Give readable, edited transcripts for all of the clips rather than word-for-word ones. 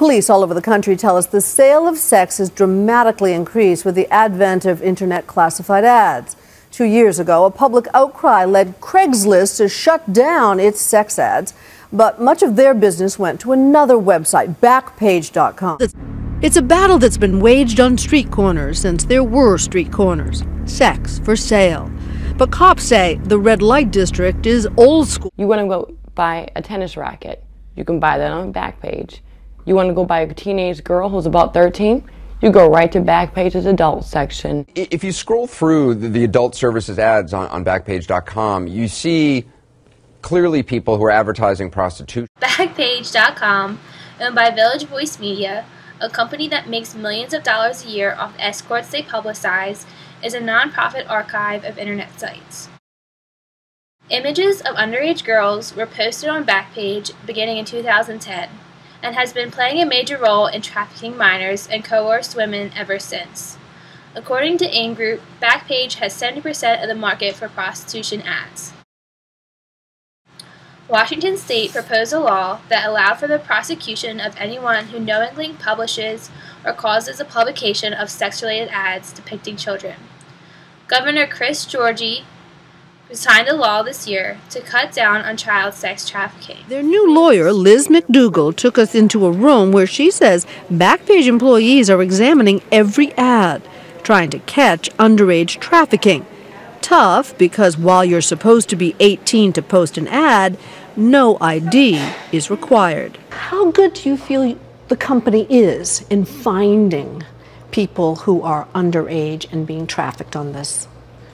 Police all over the country tell us the sale of sex has dramatically increased with the advent of internet classified ads. 2 years ago, a public outcry led Craigslist to shut down its sex ads, but much of their business went to another website, Backpage.com. It's a battle that's been waged on street corners since there were street corners. Sex for sale. But cops say the red light district is old school. You want to go buy a tennis racket, you can buy that on Backpage. You want to go buy a teenage girl who's about 13, you go right to Backpage's adult section. If you scroll through the adult services ads on Backpage.com, you see clearly people who are advertising prostitution. Backpage.com, owned by Village Voice Media, a company that makes millions of dollars a year off the escorts they publicize, is a non-profit archive of internet sites. Images of underage girls were posted on Backpage beginning in 2010 and has been playing a major role in trafficking minors and coerced women ever since. According to AIM Group, Backpage has 70% of the market for prostitution ads. Washington State proposed a law that allowed for the prosecution of anyone who knowingly publishes or causes the publication of sex-related ads depicting children. Governor Chris Georgie signed a law this year to cut down on child sex trafficking. Their new lawyer, Liz McDougall, took us into a room where she says Backpage employees are examining every ad, trying to catch underage trafficking. Tough because while you're supposed to be 18 to post an ad, no ID is required. How good do you feel the company is in finding people who are underage and being trafficked on this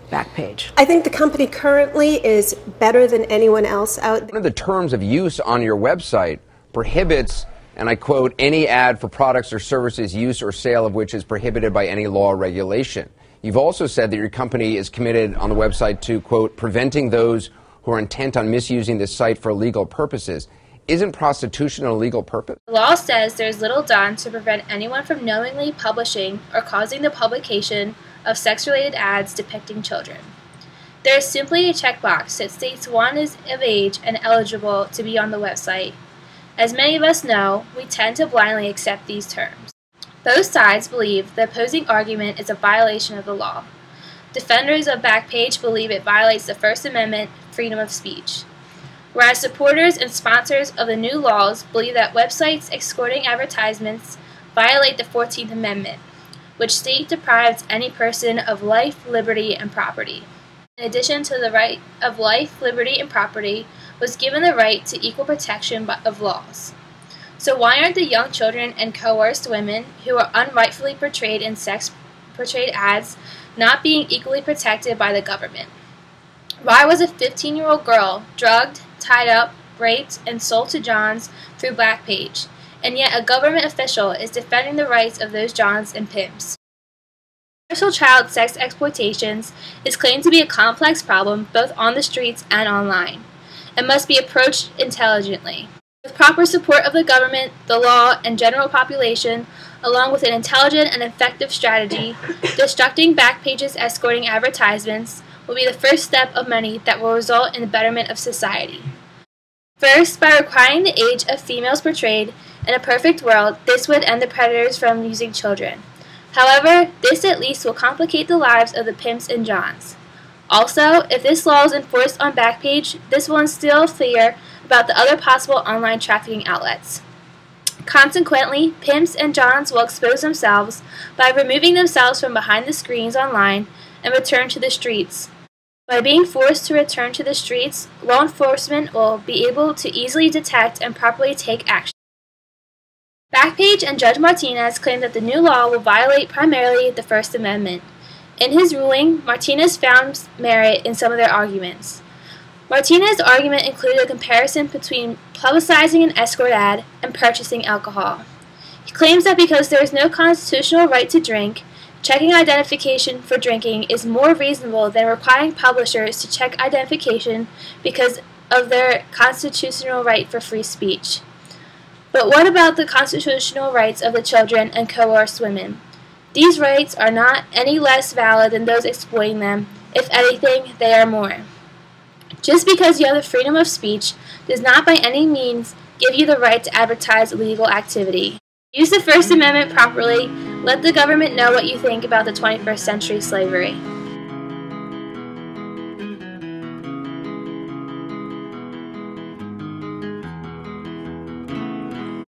Backpage? I think the company currently is better than anyone else out there. One of the terms of use on your website prohibits, and I quote, any ad for products or services use or sale of which is prohibited by any law or regulation. You've also said that your company is committed on the website to, quote, preventing those who are intent on misusing this site for illegal purposes. Isn't prostitution an illegal purpose? The law says there is little done to prevent anyone from knowingly publishing or causing the publication of sex-related ads depicting children. There is simply a checkbox that states one is of age and eligible to be on the website. As many of us know, we tend to blindly accept these terms. Both sides believe the opposing argument is a violation of the law. Defenders of Backpage believe it violates the First Amendment, freedom of speech, whereas supporters and sponsors of the new laws believe that websites escorting advertisements violate the 14th Amendment, which state deprives any person of life, liberty, and property. In addition to the right of life, liberty, and property, was given the right to equal protection of laws. So why aren't the young children and coerced women who are unrightfully portrayed in sex-portrayed ads not being equally protected by the government? Why was a 15-year-old girl drugged, tied up, raped, and sold to Johns through Backpage, and yet a government official is defending the rights of those Johns and pimps? Commercial child sex exploitations is claimed to be a complex problem both on the streets and online, and must be approached intelligently. With proper support of the government, the law, and general population, along with an intelligent and effective strategy, destructing Backpage's escorting advertisements will be the first step of many that will result in the betterment of society. First, by requiring the age of females portrayed, in a perfect world, this would end the predators from using children. However, this at least will complicate the lives of the pimps and Johns. Also, if this law is enforced on Backpage, this will instill fear about the other possible online trafficking outlets. Consequently, pimps and Johns will expose themselves by removing themselves from behind the screens online and return to the streets. By being forced to return to the streets, law enforcement will be able to easily detect and properly take action. Backpage and Judge Martinez claim that the new law will violate primarily the First Amendment. In his ruling, Martinez found merit in some of their arguments. Martinez's argument included a comparison between publicizing an escort ad and purchasing alcohol. He claims that because there is no constitutional right to drink, checking identification for drinking is more reasonable than requiring publishers to check identification because of their constitutional right for free speech. But what about the constitutional rights of the children and coerced women? These rights are not any less valid than those exploiting them. If anything, they are more. Just because you have the freedom of speech does not by any means give you the right to advertise illegal activity. Use the First Amendment properly. Let the government know what you think about the 21st century slavery.